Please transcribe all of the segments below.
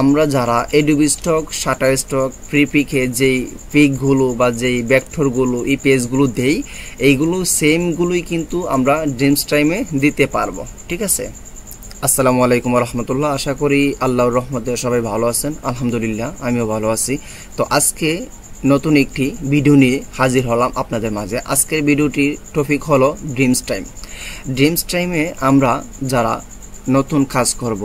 আমরা যারা Adobe stock, Shutterstock, প্রিপিকে যেই পিকগুলো বা যেই ভেক্টরগুলো এই পেজগুলো দেই, এইগুলো সেমগুলোই কিন্তু আমরা ড্রিমস টাইমে দিতে পারবো। ঠিক আছে। আসসালামু আলাইকুম রহমতুল্লাহ। আশা করি আল্লাহর রহমতে সবাই ভালো আছেন। আলহামদুলিল্লাহ আমিও ভালো আছি। তো আজকে নতুন একটি ভিডিও নিয়ে হাজির হলাম আপনাদের মাঝে। আজকের ভিডিওটির টপিক হলো ড্রিমস টাইম। ড্রিমস টাইমে আমরা যারা নতুন কাজ করব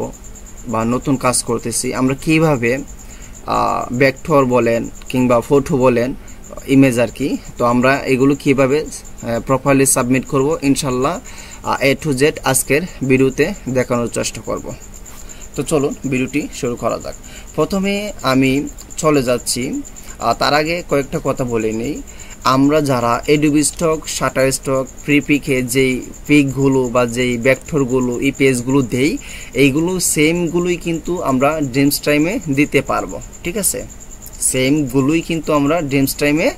বা নতুন কাজ করতেছি, আমরা কিভাবে ভেক্টর বলেন কিংবা ফটো বলেন, ইমেজ আর কি, তো আমরা এগুলো কিভাবে প্রপারলি সাবমিট করব ইনশাল্লাহ এ টু জেড আজকের ভিডিওতে দেখানোর চেষ্টা করব। তো চলুন ভিডিওটি শুরু করা যাক। প্রথমে আমি চলে যাচ্ছি, তার আগে কয়েকটা কথা বলে নিই। আমরা যারা এডোবি স্টক, শাটারস্টক, প্রিপিকে যেই পিকগুলো বা যেই ভেক্টরগুলো এই পেজগুলো দেই, এইগুলো সেমগুলোই কিন্তু আমরা ড্রিমস টাইমে দিতে পারবো। ঠিক আছে, সেমগুলোই কিন্তু আমরা ড্রিমস টাইমে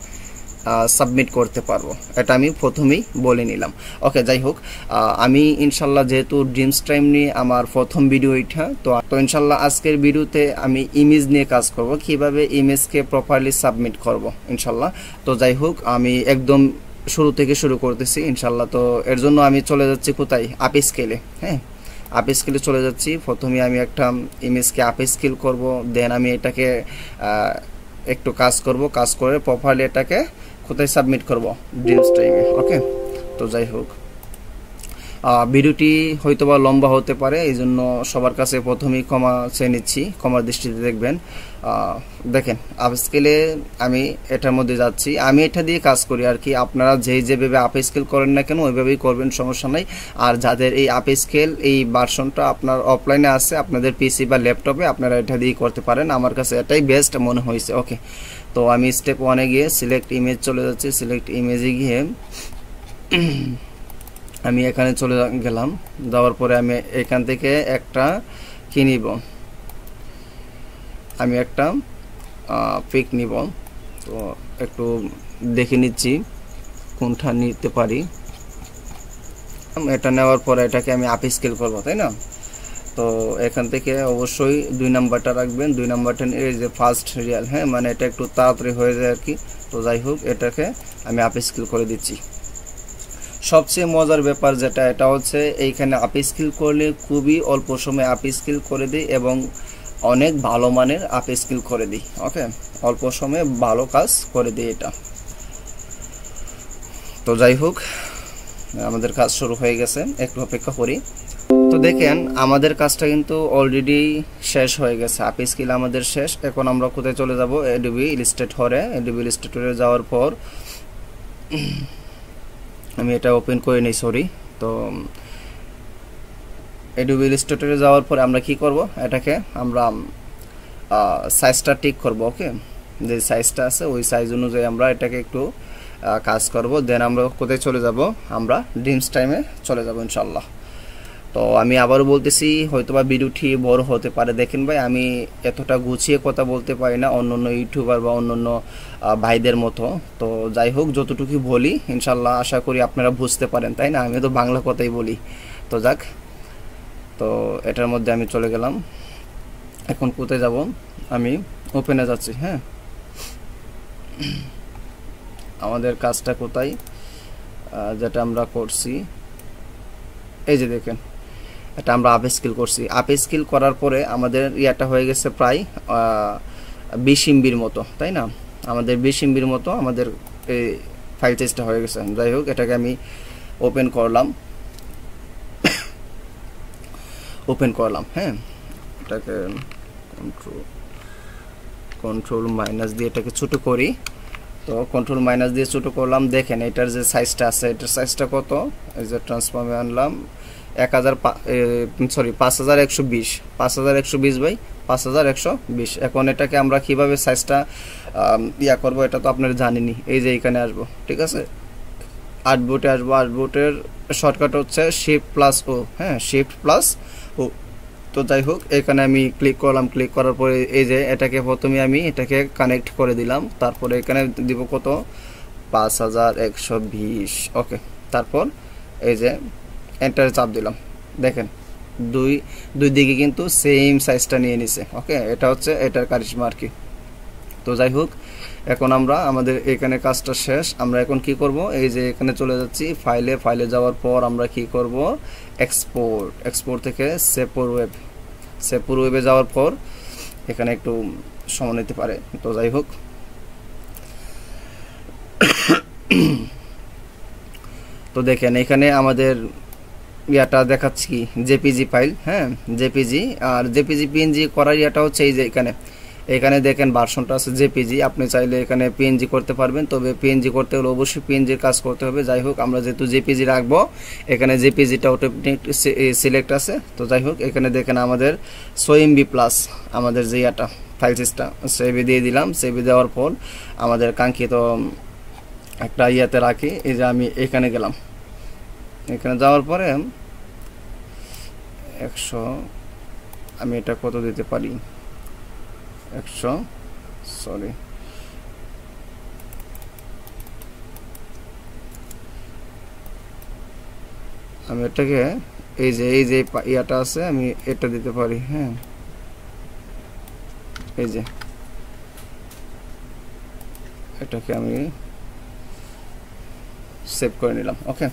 সাবমিট করতে পারবো, এটা আমি প্রথমেই বলে নিলাম। ওকে, যাই হোক, আমি ইনশাল্লাহ যেহেতু ড্রিমস টাইম নিয়ে আমার প্রথম ভিডিও এটা, তো ইনশাল্লাহ আজকের ভিডিওতে আমি ইমেজ নিয়ে কাজ করব, কিভাবে ইমেজকে প্রপারলি সাবমিট করব ইনশাল্লাহ। তো যাই হোক, আমি একদম শুরু থেকে শুরু করতেছি ইনশাল্লাহ। তো এর জন্য আমি চলে যাচ্ছি কোথায়, আপ স্কেলে। হ্যাঁ, আপ স্কেলে চলে যাচ্ছি। প্রথমে আমি একটা ইমেজকে আপ স্কেল করব, দেন আমি এটাকে একটু কাজ করব, কাজ করে প্রপারলি এটাকে কোথায় সাবমিট করব, ড্রিমস টাইমে। ওকে, তো যাই হোক, ভিডিওটি হয়তোবা লম্বা হতে পারে, এই জন্য সবার কাছে প্রথমেই ক্ষমা চেয়ে নিচ্ছি, ক্ষমার দৃষ্টিতে দেখবেন। দেখেন, আপ স্কেলে আমি এটার মধ্যে যাচ্ছি, আমি এটা দিয়ে কাজ করি আর কি। আপনারা যেভাবে আপ স্কেল করেন না কেন ওইভাবেই করবেন, সমস্যা নাই। আর যাদের এই আপ স্কেল এই ভার্সনটা আপনার অফলাইনে আছে, আপনাদের পিসি বা ল্যাপটপে, আপনারা এটা দিয়ে করতে পারেন। আমার কাছে এটাই বেস্ট মনে হয়েছে। ওকে, তো আমি স্টেপ 1-এ গিয়ে সিলেক্ট ইমেজ চলে যাচ্ছি। সিলেক্ট ইমেজে গিয়ে আমি এখানে চলে গেলাম। যাওয়ার পরে আমি এখান থেকে একটা কি নিব, আমি একটা পিক নিব। তো একটু দেখে নিচ্ছি কোনটা নিতে পারি। এটা নেওয়ার পরে এটাকে আমি আপ স্কেল করবো, তাই না? তো এখান থেকে অবশ্যই 2 নাম্বারটা রাখবেন। 2 নাম্বারটা এই যে ফার্স্ট রিয়াল, হ্যাঁ, মানে এটা একটু তাড়াতাড়ি হয়ে যায় আর কি। তো যাই হোক, এটাকে আমি আপ স্কেল করে দিচ্ছি। সবচেয়ে মজার ব্যাপার যেটা, এটা হচ্ছে এইখানে আপ স্কেল করলে খুবই অল্প সময়ে আপ স্কেল করে দিই এবং অনেক ভালো মানের আপ স্কেল করে দিই। ওকে, অল্প সময়ে ভালো কাজ করে দিই এটা। তো যাই হোক, আমাদের কাজ শুরু হয়ে গেছে, একটু অপেক্ষা করি। তো দেখেন, আমাদের কাজটা কিন্তু অলরেডি শেষ হয়ে গেছে, আপ স্কেল আমাদের শেষ। এখন আমরা কোথায় চলে যাব, এডোবি ইলাস্ট্রেটরে। এডোবি ইলাস্ট্রেটরে যাওয়ার পর আমি এটা ওপেন করে নিই, সরি। তো এডোবি ইলাস্ট্রেটরে যাওয়ার পরে আমরা কি করব, এটাকে আমরা সাইজটা ঠিক করব। ওকে, যে সাইজটা আছে ওই সাইজ অনুযায়ী আমরা এটাকে একটু কাজ করব। দেন আমরা কোথায় চলে যাব, আমরা ড্রিমস টাইমে চলে যাব ইনশাল্লাহ। তো আমি আবারও বলতেছি, হয়তোবা ভিডিওটি বড় হতে পারে। দেখেন ভাই, আমি এতটা গুছিয়ে কথা বলতে পারি না অন্যান্য ইউটিউবার বা অন্যান্য ভাইদের মতো। তো যাই হোক, যতটুকু বলি ইনশাল্লাহ আশা করি আপনারা বুঝতে পারেন, তাই না? আমি তো বাংলা কথাই বলি। তো যাক, তো এটার মধ্যে আমি চলে গেলাম। এখন কোথায় যাব, আমি ওপেনে যাচ্ছি। হ্যাঁ, আমাদের কাজটা কোথায়, যেটা আমরা করছি, এই যে দেখেন, এটা আমরা আপ স্কেল করছি। আপ স্কেল করার পরে আমাদের ইয়াটা হয়ে গেছে প্রায় 20 MBর মতো, তাই না? আমাদের 20 MBর মতো আমাদের এই ফাইল সাইজটা হয়ে গেছে। যাই হোক, এটাকে আমি ওপেন করলাম। হ্যাঁ, এটাকে কন্ট্রোল মাইনাস দিয়ে এটাকে ছোট করি। তো কন্ট্রোল মাইনাস দিয়ে ছোট করলাম। দেখেন, এটার যে সাইজটা আছে, এটার সাইজটা কত, এই যে ট্রান্সফর্মে আনলাম 5120, 5120 বাই 5120। এখন এটাকে আমরা কিভাবে সাইজটা ইয়া করব, এটা তো আপনারা জানেনই। এই যে এখানে আসবো, ঠিক আছে, আর্টবোর্ডে আসবো। আর্টবোর্ডের শর্টকাট হচ্ছে Shift+O। হ্যাঁ, Shift+O। তো যাই হোক, এখানে আমি ক্লিক করলাম। ক্লিক করার পরে এই যে এটাকে প্রথমে আমি এটাকে কানেক্ট করে দিলাম। তারপরে এখানে দিব কত, 5120। ওকে, তারপর এই যে এন্টারে চাপ দিলাম। দেখেন দুই দুই দিকে কিন্তু সেম সাইজটা নিয়ে নিছে। ওকে, এটা হচ্ছে এটার কারিশমা আর কি। তো যাই হোক, এখন আমরা আমাদের এখানে কাজটা শেষ। আমরা এখন কি করব, এই যে এখানে চলে যাচ্ছি ফাইলে যাওয়ার পর আমরা কি করব, এক্সপোর্ট থেকে সেভ ওয়েবে যাওয়ার পর এখানে একটু সময় নিতে পারে। তো যাই হোক, তো দেখেন এখানে আমাদের ইয়াটা দেখাচ্ছি কি জেপিজি ফাইল। হ্যাঁ, জেপিজি আর জেপিজি পিএনজি করার ইয়াটা হচ্ছে এই যে এখানে দেখেন ভার্সনটা আছে জেপিজি। আপনি চাইলে এখানে পিএনজি করতে পারবেন, তবে পিএনজি করতে হলে অবশ্যই পিএনজির কাজ করতে হবে। যাই হোক, আমরা যেহেতু জেপিজি রাখবো, এখানে জেপিজিটা অটোমেটিক সিলেক্ট আছে। তো যাই হোক, এখানে দেখেন আমাদের 100 MB প্লাস আমাদের যে ইয়াটা ফাইল সিস্টেম সেভে দিয়ে দিলাম। সেভে দেওয়ার পর আমাদের কাঙ্ক্ষিত একটা ইয়াতে রাখি। এই যে আমি এখানে গেলাম, এখানে যাওয়ার পরে 100, আমি এটা কত দিতে পারি, 100, সরি, আমি এটাকে এই যে ইয়াটা আছে আমি এটা দিতে পারি। হ্যাঁ, এই যে এটাকে আমি সেভ করে নিলাম। ওকে,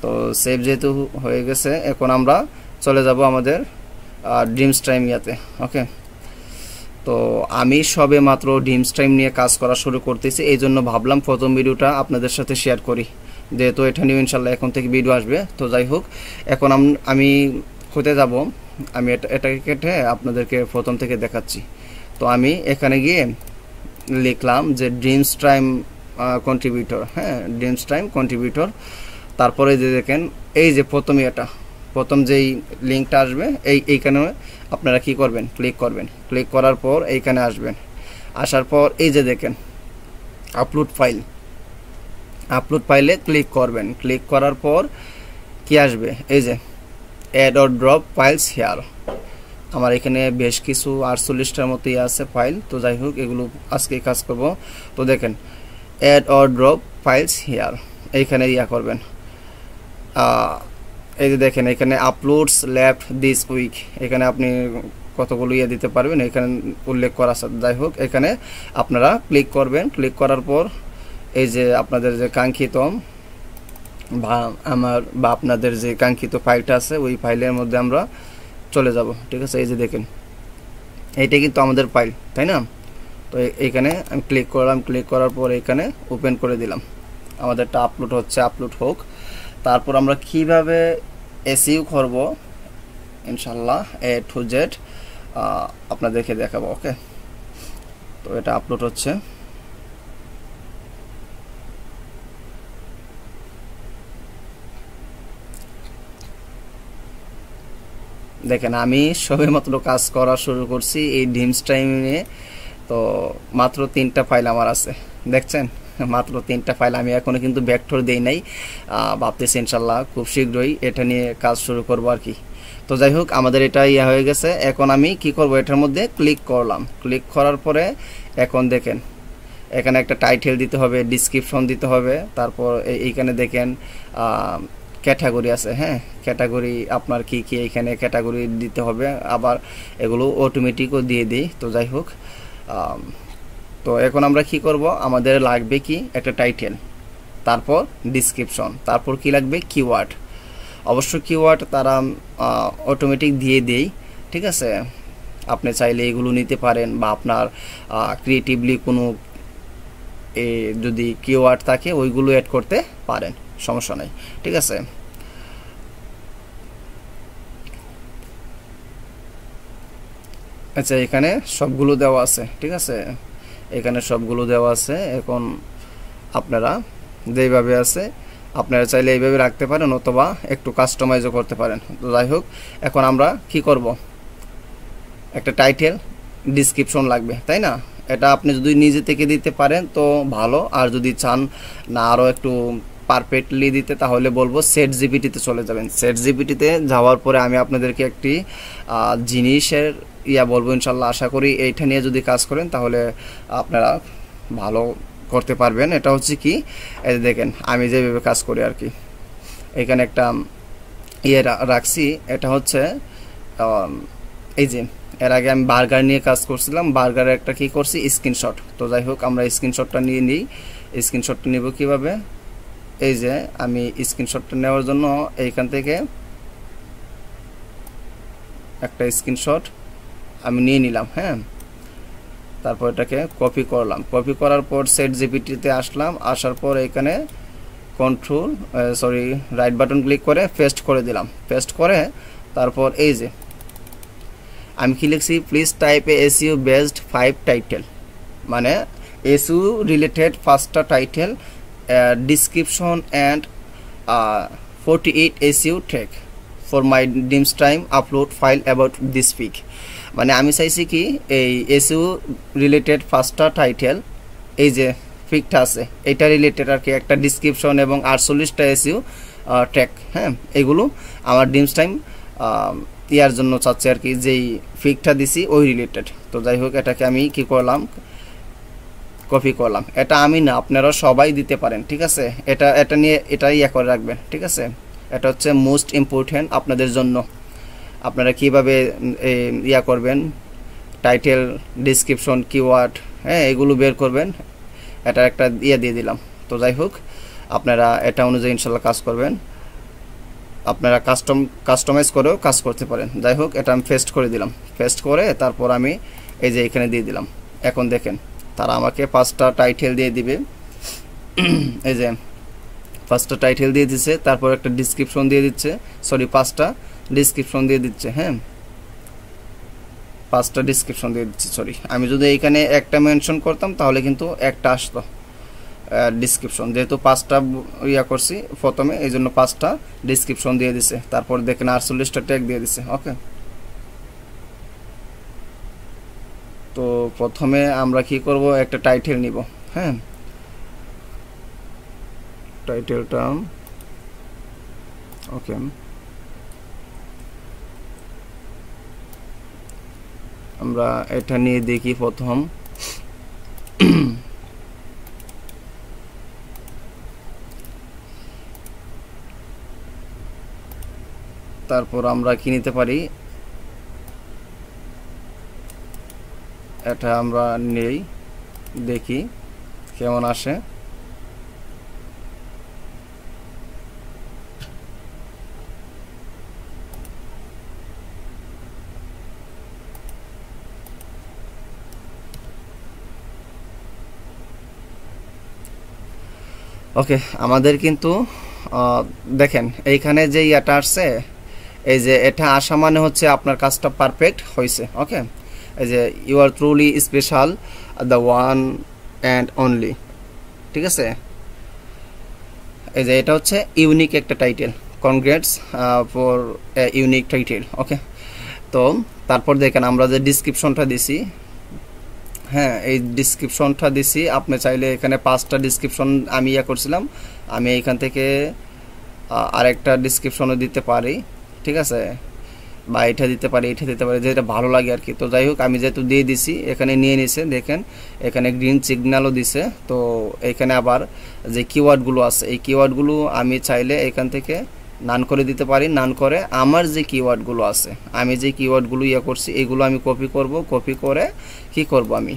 তো সেভ যেহেতু হয়ে গেছে, এখন আমরা চলে যাব আমাদের ড্রিমস টাইম ইয়াতে। ওকে, তো আমি সবে মাত্র ড্রিমস টাইম নিয়ে কাজ করা শুরু করতেছি, এই জন্য ভাবলাম প্রথম ভিডিওটা আপনাদের সাথে শেয়ার করি, যেহেতু এটা নিয়ে ইনশাল্লাহ এখন থেকে ভিডিও আসবে। তো যাই হোক, এখন আমি হতে যাব, আমি এটাকে কেটে আপনাদেরকে প্রথম থেকে দেখাচ্ছি। তো আমি এখানে গিয়ে লিখলাম যে ড্রিমস টাইম কন্ট্রিবিউটর। হ্যাঁ, ড্রিমস টাইম কন্ট্রিবিউটর। তারপরে যে দেখেন এই যে প্রথম যেই লিঙ্কটা আসবে এইখানে আপনারা কি করবেন, ক্লিক করবেন। ক্লিক করার পর এইখানে আসবেন, আসার পর এই যে দেখেন আপলোড ফাইলে ক্লিক করবেন। ক্লিক করার পর কি আসবে, এই যে add or drop files here. আমার এখানে বেশ কিছু 48টার মতোই আছে ফাইল। তো যাই হোক, এগুলো আজকে কাজ করব। তো দেখেন add or drop files here, এইখানে ইয়া করবেন। এই যে দেখেন এখানে আপলোডস লেফট দিস উইক, এখানে আপনি কতগুলো ইয়ে দিতে পারবেন এখানে উল্লেখ করা আছে। যাই হোক, এখানে আপনারা ক্লিক করবেন। ক্লিক করার পর এই যে আপনাদের যে কাঙ্ক্ষিত বা আপনাদের যে কাঙ্ক্ষিত ফাইলটা আছে ওই ফাইলের মধ্যে আমরা চলে যাব। ঠিক আছে, এই যে দেখেন এইটা কিন্তু আমাদের ফাইল, তাই না? তো এইখানে আমি ক্লিক করলাম। ক্লিক করার পর এখানে ওপেন করে দিলাম। আমাদেরটা আপলোড হচ্ছে, আপলোড হোক। তারপর আমরা কিভাবে এসইউ করব ইনশাল্লাহ A to Z আপনাদেরকে দেখাবো। ওকে, তো এটা আপলোড হচ্ছে। দেখেন আমি সবেমাত্র কাজ করা শুরু করছি এই ড্রিমস টাইমে। তো মাত্র 3টা ফাইল আমার আছে, দেখছেন, মাত্র 3টা ফাইল। আমি এখনো কিন্তু ভেক্টর দেই নাই, ভাবতেছি ইনশাল্লাহ খুব শীঘ্রই এটা নিয়ে কাজ শুরু করব আর কি। তো যাই হোক, আমাদের এটা ইয়া হয়ে গেছে। এখন আমি কি করব, এটার মধ্যে ক্লিক করলাম। ক্লিক করার পরে এখন দেখেন এখানে একটা টাইটেল দিতে হবে, ডিসক্রিপশন দিতে হবে। তারপর এইখানে দেখেন ক্যাটাগরি আছে। হ্যাঁ, ক্যাটাগরি আপনার কি কি এখানে ক্যাটাগরি দিতে হবে, আবার এগুলো অটোমেটিকও দিয়ে দিই। তো যাই হোক, তো এখন আমরা কি করব, আমাদের লাগবে কি একটা টাইটেল, তারপর ডিসক্রিপশন, তারপর কি লাগবে কিওয়ার্ড। অবশ্য কিওয়ার্ড তারা অটোমেটিক দিয়ে দেই। ঠিক আছে, আপনি চাইলে এগুলো নিতে পারেন, বা আপনার ক্রিয়েটিভলি কোনো যদি কিওয়ার্ড থাকে ওইগুলো অ্যাড করতে পারেন, সমস্যা নেই। ঠিক আছে, আচ্ছা এখানে সবগুলো দেওয়া আছে। ঠিক আছে, এখানে সবগুলো দেওয়া আছে। এখন আপনারা যেইভাবে আছে আপনারা চাইলে এইভাবে রাখতে পারেন, অথবা একটু কাস্টমাইজও করতে পারেন। তো যাই হোক, এখন আমরা কি করব, একটা টাইটেল ডিসক্রিপশন লাগবে, তাই না? এটা আপনি যদি নিজে থেকে দিতে পারেন তো ভালো, আর যদি চান না আরও একটু পারফেক্টলি দিতে তাহলে বলবো সেট জিপিটিতে চলে যাবেন। সেট জিপিটিতে যাওয়ার পরে আমি আপনাদেরকে একটি জিনিসের বলবো ইনশাল্লাহ। আশা করি এইটা নিয়ে যদি কাজ করেন তাহলে আপনারা ভালো করতে পারবেন। এটা হচ্ছে কি, এই দেখেন আমি যেভাবে কাজ করি আর কি। এখানে একটা ইয়ে রাখছি, এটা হচ্ছে এই যে এর আগে আমি বার্গার নিয়ে কাজ করছিলাম, বার্গারের একটা কি করছি স্ক্রিনশট। তো যাই হোক আমরা স্ক্রিনশটটা নিয়ে নিই। স্ক্রিনশটটা নিব কিভাবে, এই যে আমি স্ক্রিনশটটা নেওয়ার জন্য এইখান থেকে একটা স্ক্রিনশট আমি নিয়ে নিলাম। হ্যাঁ, তারপর এটাকে কপি করলাম, কপি করার পর সেট জিপিটিতে আসলাম, আসার পর এখানে রাইট বাটন ক্লিক করে পেস্ট করে দিলাম। পেস্ট করে তারপর এই যে আমি কি লিখছি, please type a SEO based 5 title, মানে এসইও রিলেটেড 5টা title, description and 48 SEO tag for my Dreamstime upload file about this pic. মানে আমি চাইছি কি এই এসইও রিলেটেড 5টা টাইটেল, এই যে পিকটা আছে এটা রিলেটেড আর কি, একটা ডিসক্রিপশন এবং 48টা এসইও ট্যাগ। হ্যাঁ, এগুলো আমার ডিমস টাইম ইয়ার জন্য চাচ্ছে আর কি, যেই পিকটা দিছি ওই রিলেটেড। তো যাই হোক এটাকে আমি কি করলাম, কপি করলাম। এটা আমি না, আপনারা সবাই দিতে পারেন, ঠিক আছে। এটা নিয়ে এটাই ইয়া করে রাখবেন, ঠিক আছে। এটা হচ্ছে মোস্ট ইম্পর্টেন্ট আপনাদের জন্য, আপনারা কিভাবে ইয়া করবেন, টাইটেল, ডিসক্রিপশন, কিওয়ার্ড, হ্যাঁ এগুলো বের করবেন। এটা একটা ইয়ে দিয়ে দিলাম। তো যাই হোক আপনারা এটা অনুযায়ী ইনশাল্লাহ কাজ করবেন, আপনারা কাস্টমাইজ করেও কাজ করতে পারেন। যাই হোক এটা আমি পেস্ট করে দিলাম। পেস্ট করে তারপর আমি এই যে এখানে দিয়ে দিলাম। এখন দেখেন তারা আমাকে 5টা টাইটেল দিয়ে দিবে, এই যে 5টা টাইটেল দিয়ে দিচ্ছে, তারপর একটা ডিসক্রিপশন দিয়ে দিচ্ছে, 5টা ডিসক্রিপশন দিয়ে দিচ্ছে। হ্যাঁ, 5টা ডিসক্রিপশন দিয়ে দিচ্ছে। আমি যদি এখানে একটা মেনশন করতাম তাহলে কিন্তু একটা আসতো ডিসক্রিপশন, যেহেতু 5টা ইয়া করছি প্রথমে, এই জন্য 5টা ডিসক্রিপশন দিয়ে দিছে। তারপর দেখেন 48টা ট্যাগ দিয়ে দিছে। ওকে, তো প্রথমে আমরা কি করব, একটা টাইটেল নিব। হ্যাঁ, টাইটেলটা ওকে, আমরা এটা নিয়ে দেখি প্রথম। তারপর আমরা কি নিতে পারি, এটা আমরা নেই, দেখি কেমন আসে। ওকে, আমাদের কিন্তু দেখেন এইখানে যে এটা আসছে, এই যে এটা আসা মানে হচ্ছে আপনার কাজটা পারফেক্ট হয়েছে। ওকে, এই যে you are truly special, the one and only, ঠিক আছে। এই যে এটা হচ্ছে ইউনিক একটা title, congrats for unique title. Okay, তো তারপর দেখেন আমরা যে ডিসক্রিপশনটা দিছি, হ্যাঁ এই ডিসক্রিপশনটা দিছি, আপনি চাইলে এখানে 5টা ডিসক্রিপশন আমি ইয়া করছিলাম, আমি এখান থেকে আরেকটা ডিসক্রিপশনও দিতে পারি, ঠিক আছে, বা এটা দিতে পারি, এটা দিতে পারি, যেটা ভালো লাগে আর কি। তো যাই হোক আমি যেহেতু দিয়ে দিছি, এখানে নিয়ে নিছে, দেখেন এখানে গ্রিন সিগন্যালও দিছে। তো এখানে আবার যে কিওয়ার্ডগুলো আছে, এই কিওয়ার্ডগুলো আমি চাইলে এখান থেকে নান করে দিতে পারি। নান করে আমার যে কিওয়ার্ডগুলো আছে, আমি যে কিওয়ার্ডগুলো ইয়ে করছি, এগুলো আমি কপি করব। কপি করে কি করব, আমি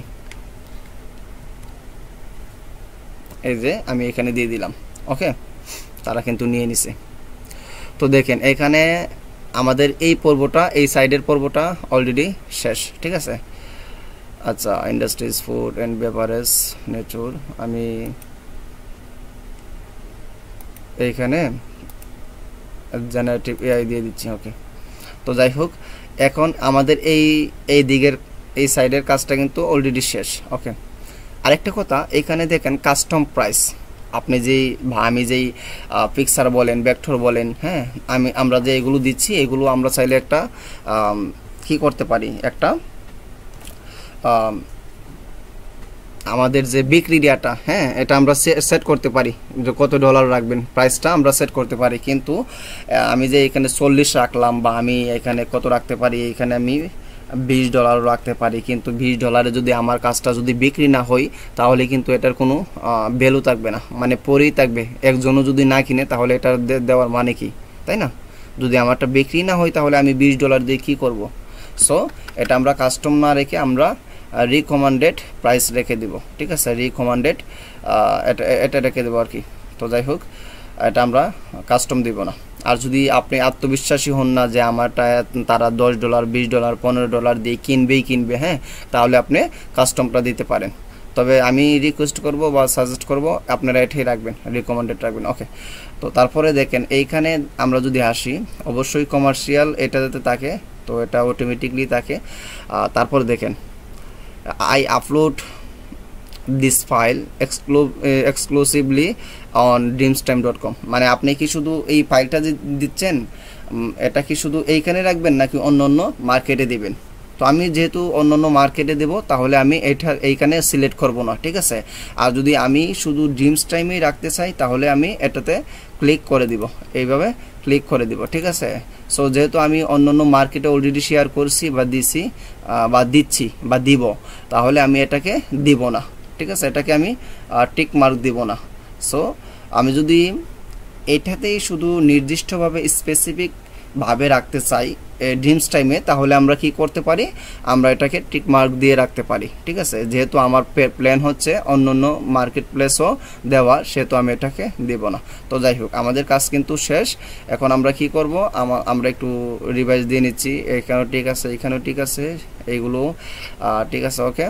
এই যে আমি এখানে দিয়ে দিলাম। ওকে, তারা কিন্তু নিয়ে নিছে। তো দেখেন এখানে আমাদের এই পর্বটা, এই সাইডের পর্বটা অলরেডি শেষ, ঠিক আছে। আচ্ছা, industries, food and beverage, nature, আমি এইখানে জেনারেটিভ এআই দিয়ে দিচ্ছি। ওকে, তো যাই হোক এখন আমাদের এই দিকের এই সাইডের কাজটা কিন্তু অলরেডি শেষ। ওকে, আরেকটা কথা, এখানে দেখেন কাস্টম প্রাইস, আপনি যেই আমি যেই পিকচার বলেন, ভেক্টর বলেন, হ্যাঁ আমরা যে এগুলো দিচ্ছি, এগুলো আমরা চাইলে একটা কি করতে পারি, একটা আমাদের যে বিক্রি রেটটা, হ্যাঁ এটা আমরা সেট করতে পারি, যে কত ডলার রাখবেন, প্রাইসটা আমরা সেট করতে পারি। কিন্তু আমি যে এখানে 40 রাখলাম, বা আমি এখানে কত রাখতে পারি, এখানে আমি $20 রাখতে পারি। কিন্তু $20 যদি আমার কাজটা যদি বিক্রি না হয়, তাহলে কিন্তু এটার কোনো ভ্যালু থাকবে না, মানে পরেই থাকবে। একজনও যদি না কিনে তাহলে এটা দেওয়ার মানে কি, তাই না? যদি আমারটা বিক্রি না হয় তাহলে আমি $20 দিয়ে কী করব। সো এটা আমরা কাস্টম না রেখে আমরা রিকমেন্ডেড প্রাইস রেখে দিব, ঠিক আছে, রিকমেন্ডেড এটা রেখে দেবো আর কি। তো যাই হোক, এটা আমরা কাস্টম দিব না। আর যদি আপনি আত্মবিশ্বাসী হন না যে আমারটা তারা $10, $20, $15 দিয়ে কিনবে, হ্যাঁ, তাহলে আপনি কাস্টমটা দিতে পারেন। তবে আমি রিকোয়েস্ট করব বা সাজেস্ট করব আপনারা এটাই রাখবেন, রিকমেন্ডেড রাখবেন। ওকে, তো তারপরে দেখেন এইখানে আমরা যদি আসি, অবশ্যই কমার্শিয়াল এটা যাতে থাকে, তো এটা অটোমেটিকলি থাকে। তারপরে দেখেন I upload this file exclusively on dreamstime.com, মানে আপনি কি শুধু এই ফাইলটা দিচ্ছেন, এটা কি শুধু এইখানে রাখবেন নাকি অন্য অন্য মার্কেটে দিবেন? তো আমি যেহেতু অন্য অন্য মার্কেটে দেব, তাহলে আমি এইখানে সিলেক্ট করব না, ঠিক আছে। আর যদি আমি শুধু ড্রিমস্টাইমেই রাখতে চাই তাহলে আমি এটাতে ক্লিক করে দিব, এইভাবে ক্লিক করে দিব, ঠিক আছে। সো যেহেতু আমি অন্য অন্য মার্কেটে অলরেডি শেয়ার করছি বা দিচ্ছি বা দিব, তাহলে আমি এটাকে দিব না, ঠিক আছে, এটাকে আমি টিক মার্ক দিব না। সো আমি যদি এটাতেই শুধু নির্দিষ্টভাবে স্পেসিফিকভাবে রাখতে চাই ড্রিমস্টাইমে, তাহলে আমরা কি করতে পারি, আমরা এটাকে টিক মার্ক দিয়ে রাখতে পারি, ঠিক আছে। যেহেতু আমার প্ল্যান হচ্ছে অন্য অন্য মার্কেট প্লেসও দেওয়া, সেহেতু আমি এটাকে দেব না। তো যাই হোক, আমাদের কাজ কিন্তু শেষ। এখন আমরা কি করব, আমরা একটু রিভাইজ দিয়ে নিচ্ছি। এখানেও ঠিক আছে, এখানেও ঠিক আছে, এইগুলো ঠিক আছে। ওকে,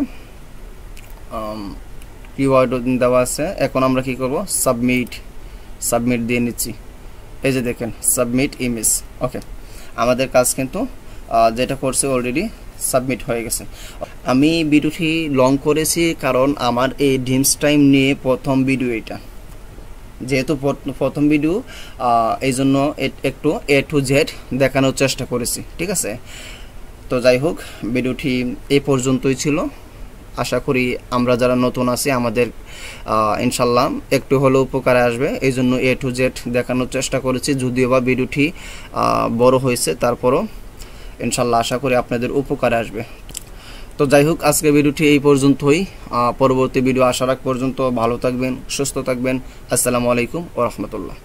কিওয়ার্ড দেওয়া আছে। এখন আমরা কি করব, সাবমিট দিয়ে নিচ্ছি। এই যে দেখেন সাবমিট ইমেজ। ওকে, আমাদের কাজ কিন্তু যেটা করছে অলরেডি সাবমিট হয়ে গেছে। আমি ভিডিওটি লং করেছি কারণ আমার এই ড্রিমস্টাইম নিয়ে প্রথম ভিডিও এটা, যেহেতু প্রথম ভিডিও, এই জন্য একটু A to Z দেখানোর চেষ্টা করেছি, ঠিক আছে। তো যাই হোক, ভিডিওটি এই পর্যন্তই ছিল। আশা করি আমরা যারা নতুন আছি আমাদের ইনশাল্লাহ একটু হলেও উপকারে আসবে, এই জন্য A to Z দেখানোর চেষ্টা করেছি। যদিও বা ভিডিওটি বড় হয়েছে, তারপরও ইনশাল্লাহ আশা করি আপনাদের উপকারে আসবে। তো যাই হোক, আজকে ভিডিওটি এই পর্যন্তই। পরবর্তী ভিডিও আসার আগ পর্যন্ত ভালো থাকবেন, সুস্থ থাকবেন। আসসালামু আলাইকুম ওয়া রাহমাতুল্লাহ।